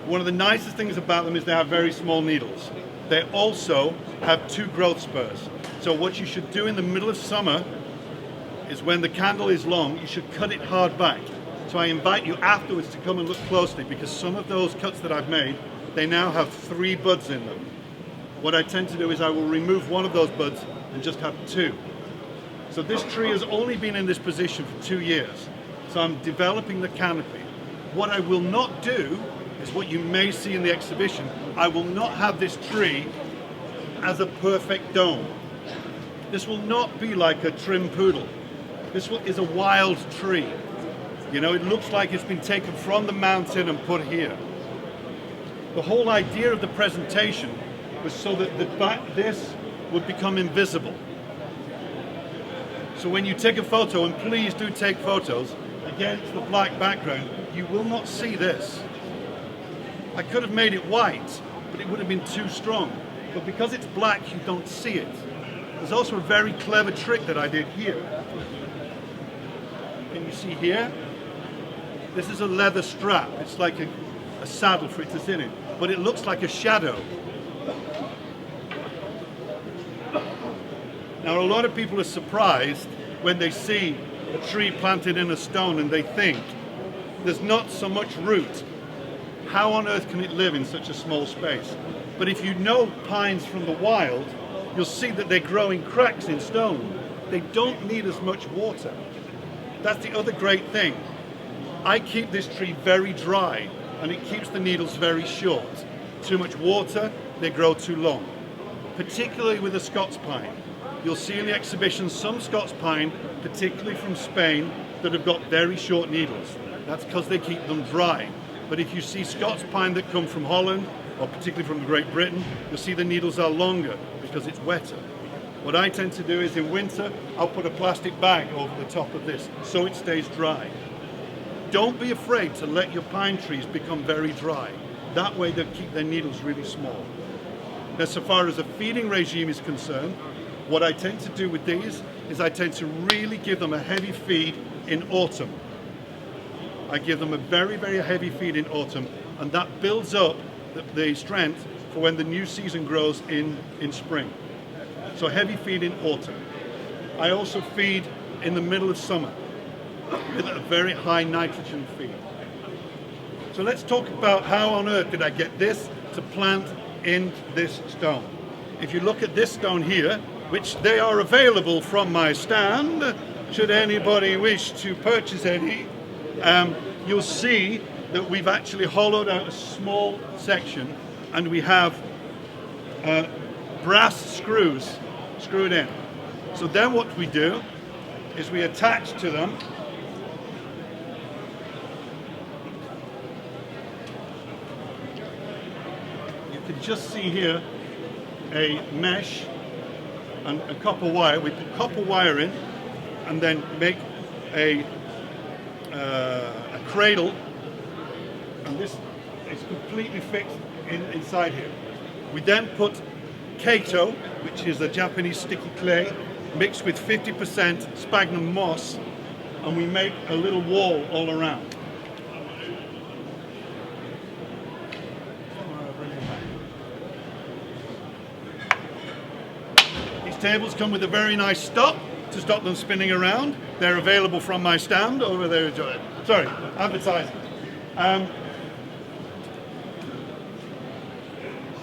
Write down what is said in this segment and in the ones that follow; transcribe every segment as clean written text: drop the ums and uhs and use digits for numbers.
One of the nicest things about them is they have very small needles. They also have 2 growth spurs. So what you should do in the middle of summer is when the candle is long, you should cut it hard back. So I invite you afterwards to come and look closely, because some of those cuts that I've made, they now have 3 buds in them. What I tend to do is I will remove one of those buds and just have 2. So this tree has only been in this position for 2 years. So I'm developing the canopy. What I will not do is what you may see in the exhibition. I will not have this tree as a perfect dome. This will not be like a trim poodle. This is a wild tree. You know, it looks like it's been taken from the mountain and put here. The whole idea of the presentation was so that this would become invisible. So when you take a photo, and please do take photos, against the black background, you will not see this. I could have made it white, but it would have been too strong. But because it's black, you don't see it. There's also a very clever trick that I did here. Can you see here? This is a leather strap. It's like a saddle for it to sit in, but it looks like a shadow. Now, a lot of people are surprised when they see a tree planted in a stone and they think there's not so much root. How on earth can it live in such a small space? But if you know pines from the wild, you'll see that they grow in cracks in stone. They don't need as much water. That's the other great thing. I keep this tree very dry, and it keeps the needles very short. Too much water, they grow too long. Particularly with the Scots pine. You'll see in the exhibition some Scots pine, particularly from Spain, that have got very short needles. That's because they keep them dry. But if you see Scots pine that come from Holland, or particularly from Great Britain, you'll see the needles are longer because it's wetter. What I tend to do is in winter, I'll put a plastic bag over the top of this so it stays dry. Don't be afraid to let your pine trees become very dry. That way they'll keep their needles really small. Now, so far as a feeding regime is concerned, what I tend to do with these is I tend to really give them a heavy feed in autumn. I give them a very, very heavy feed in autumn, and that builds up the strength for when the new season grows in spring. So heavy feed in autumn. I also feed in the middle of summer with a very high nitrogen feed. So let's talk about how on earth did I get this to plant in this stone. If you look at this stone here, which they are available from my stand, should anybody wish to purchase any, you'll see that we've actually hollowed out a small section and we have brass screws screwed in. So then what we do is we attach to them you can just see here a mesh and a copper wire. We put copper wire in and then make a cradle, and this is completely fixed inside here. We then put kato, which is a Japanese sticky clay, mixed with 50% sphagnum moss, and we make a little wall all around. These tables come with a very nice stop to stop them spinning around. They're available from my stand over there. Sorry, advertising.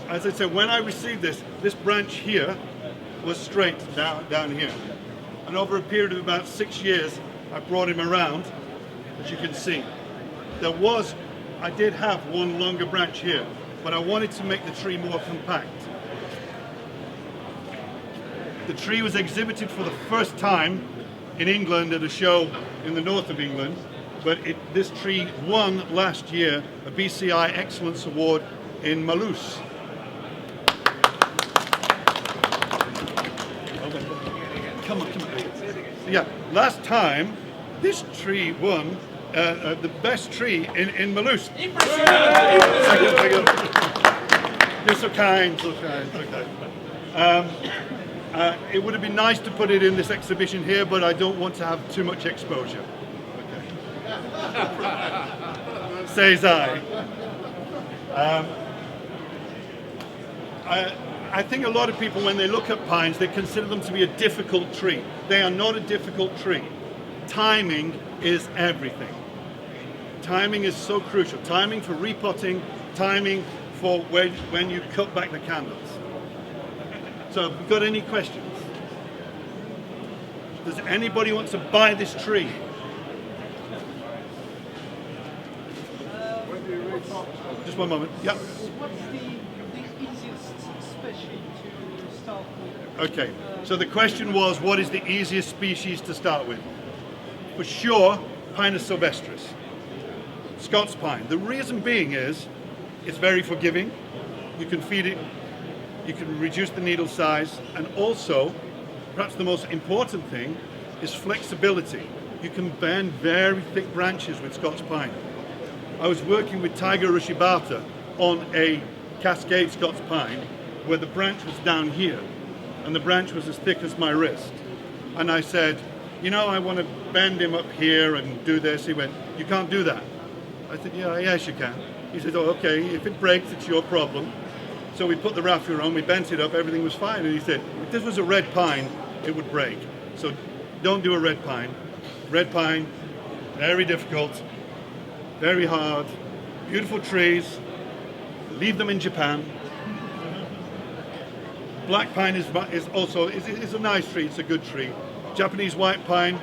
As I said, when I received this branch here was straight down here. And over a period of about 6 years, I brought him around, as you can see. I did have one longer branch here, but I wanted to make the tree more compact. The tree was exhibited for the first time in England at a show in the north of England, but this tree won last year a BCI Excellence Award in Malus. Come on. Yeah, last time this tree won the best tree in Malus. You're so kind. It would have been nice to put it in this exhibition here, but I don't want to have too much exposure. Okay. Says I. Um, I think a lot of people, when they look at pines, they consider them to be a difficult tree. They are not a difficult tree. Timing is everything. Timing is so crucial. Timing for repotting, timing for when you cut back the candles. So, have you got any questions? Does anybody want to buy this tree? Just one moment. Yep. What's the easiest species to start with? Okay. So the question was, what is the easiest species to start with? For sure, Pinus sylvestris, Scots pine. The reason being is, it's very forgiving. You can feed it. You can reduce the needle size, and also, perhaps the most important thing, is flexibility. You can bend very thick branches with Scots pine. I was working with Tiger Rushibata on a Cascade Scots pine where the branch was down here and the branch was as thick as my wrist. And I said, you know, I want to bend him up here and do this. He went, you can't do that. I said, yeah, yes you can. He said, oh, okay, if it breaks, it's your problem. So we put the raffia on, we bent it up, everything was fine. And he said, if this was a red pine, it would break. So don't do a red pine. Red pine, very difficult, very hard, beautiful trees, leave them in Japan. Black pine is also a nice tree, it's a good tree. Japanese white pine,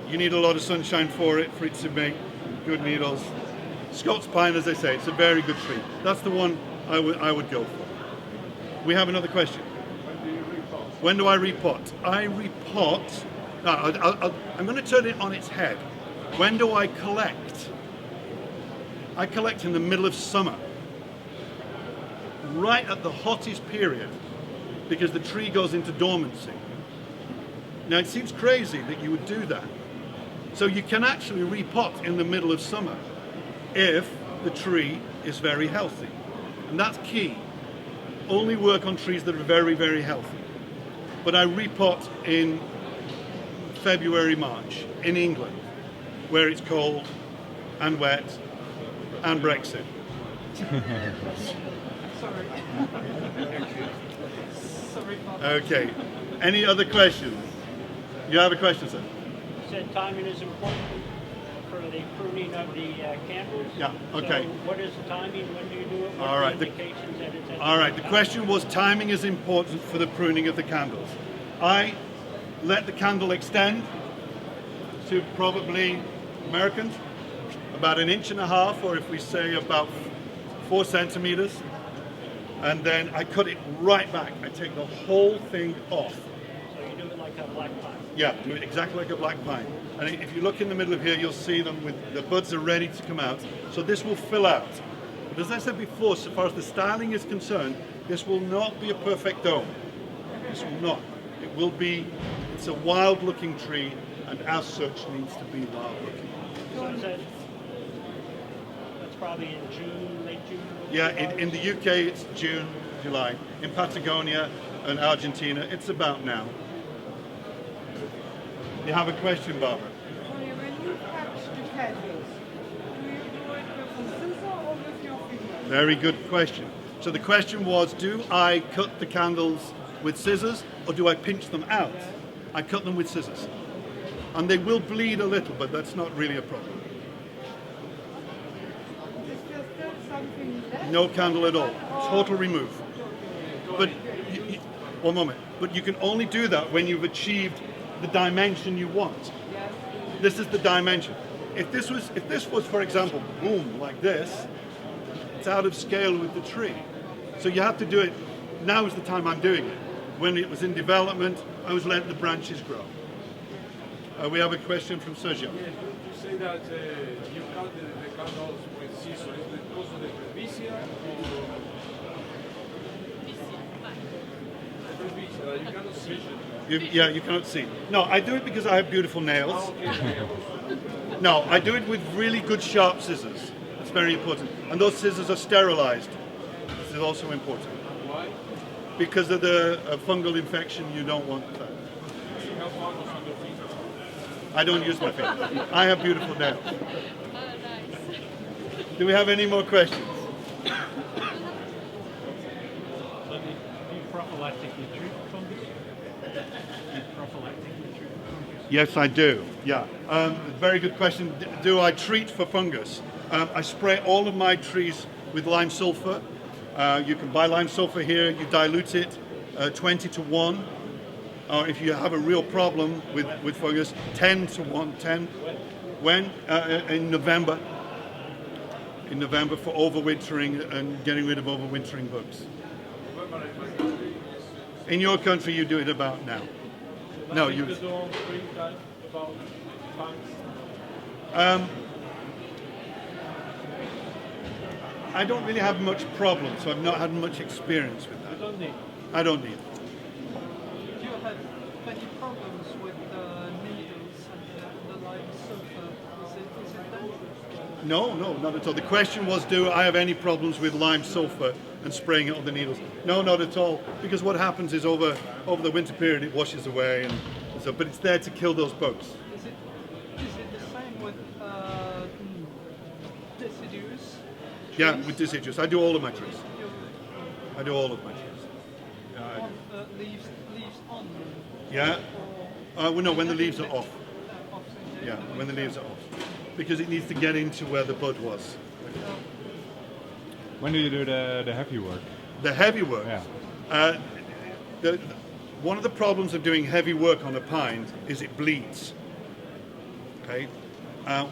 you need a lot of sunshine for it to make good needles. Scots pine, as I say, it's a very good tree. That's the one I would go for. We have another question. When do I repot? I repot, I'm going to turn it on its head. When do I collect? I collect in the middle of summer, right at the hottest period, because the tree goes into dormancy. Now it seems crazy that you would do that. So you can actually repot in the middle of summer if the tree is very healthy. And that's key. Only work on trees that are very, very healthy. But I repot in February, March in England, where it's cold and wet and Brexit. Sorry. Sorry. Okay. Any other questions? You have a question, sir? You said timing is important for the pruning of the candles. Yeah, okay. So what is the timing? When do you do it? What All right. are the indications that it's at All right. The time? question was timing is important for the pruning of the candles. I let the candle extend to probably Americans about 1.5 inches, or if we say about 4 centimeters, and then I cut it right back. I take the whole thing off. So you do it like a black pine. Yeah, do it exactly like a black pine. And if you look in the middle of here, you'll see them with the buds are ready to come out. So this will fill out. But as I said before, so far as the styling is concerned, this will not be a perfect dome. This will not. It will be, it's a wild looking tree, and as such needs to be wild looking. So is that's probably in June, late June? Yeah, in the UK it's June, July. In Patagonia and Argentina, it's about now. You have a question, Barbara? When you catch the candles, do you do it with a scissor or with your finger? Very good question. So the question was, do I cut the candles with scissors or do I pinch them out? I cut them with scissors. And they will bleed a little, but that's not really a problem. Is there still something left? No candle at all. Total remove. But, one moment. But you can only do that when you've achieved the dimension you want. Yes. This is the dimension. If this was, for example, boom, like this, it's out of scale with the tree. So you have to do it, now is the time I'm doing it. When it was in development, I was letting the branches grow. We have a question from Sergio. Yeah, you say that you cut the candles with scissors. Is it because of the presbycia or presbycia? You cannot see it. You cannot see. No, I do it because I have beautiful nails. No, I do it with really good sharp scissors. It's very important. And those scissors are sterilized. This is also important. Why? Because of the fungal infection, you don't want that. You have fungus on your fingers. I don't use my fingers. I have beautiful nails. Oh, nice. Do we have any more questions? prophylactically treat fungus? You prophylactically treat fungus? Yes, I do. Yeah. Very good question. Do I treat for fungus? I spray all of my trees with lime sulfur. You can buy lime sulfur here. You dilute it 20 to 1. Or if you have a real problem with fungus, 10 to 1. 10. When? In November. In November for overwintering and getting rid of overwintering bugs. In your country, you do it about now. No, you. I don't really have much problem, so I've not had much experience with that. I don't need it. Do you have any problems with the needles and the lime sulfur? Is it dangerous? No, not at all. The question was, do I have any problems with lime sulfur and spraying it on the needles? No, not at all. Because what happens is over the winter period, it washes away, and so. But it's there to kill those bugs. Is it the same with deciduous? Yeah, with deciduous. I do all of my trees. I do all of my trees. On, leaves on them? Yeah. Well, no, when the leaves are off. Off, so Yeah, when the leaves are off. Because it needs to get into where the bud was. When do you do the heavy work? The heavy work. Yeah. One of the problems of doing heavy work on a pine is it bleeds. Okay.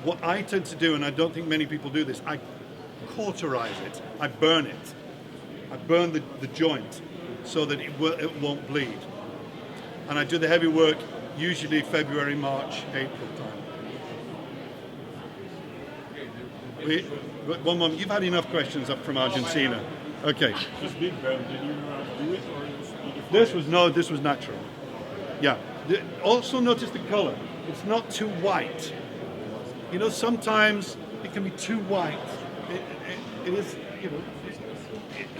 What I tend to do, and I don't think many people do this, I cauterize it. I burn it. I burn the joint so that it won't bleed. And I do the heavy work usually February, March, April time. One moment. You've had enough questions up from Argentina. Okay. This big bend, did you do it or This was natural. Yeah. Also notice the color. It's not too white. You know, sometimes it can be too white. It is, you know,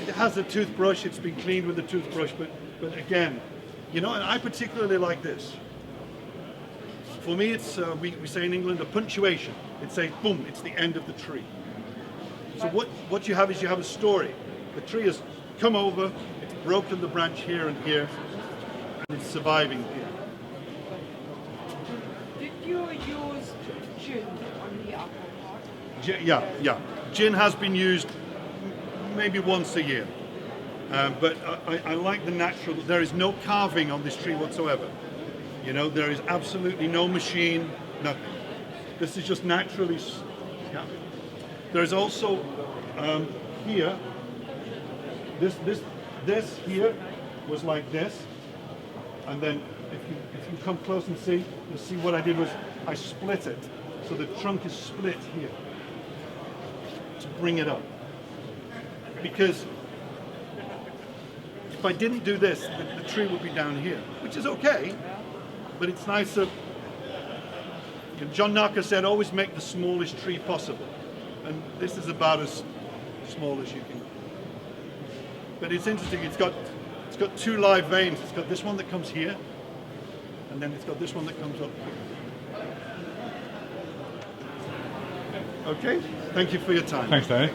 it has a toothbrush. It's been cleaned with a toothbrush, but again, you know, and I particularly like this. For me, it's we say in England a punctuation. It says boom. It's the end of the tree. So what you have is you have a story. The tree has come over. It's broken the branch here and here, and it's surviving here. Did you use gin on the apple part? Yeah. Gin has been used maybe once a year, but I like the natural. There is no carving on this tree whatsoever. You know, there is absolutely no machine, nothing. This is just naturally. Yeah. There is also here. This here was like this, and then if you come close and see, you'll see what I did was I split it, so the trunk is split here to bring it up. Because if I didn't do this, the tree would be down here, which is okay, but it's nicer. John Knocker said, always make the smallest tree possible. And this is about as small as you can. But it's interesting, it's got two live veins. It's got this one that comes here, and then it's got this one that comes up here. Okay, thank you for your time. Thanks, Tony.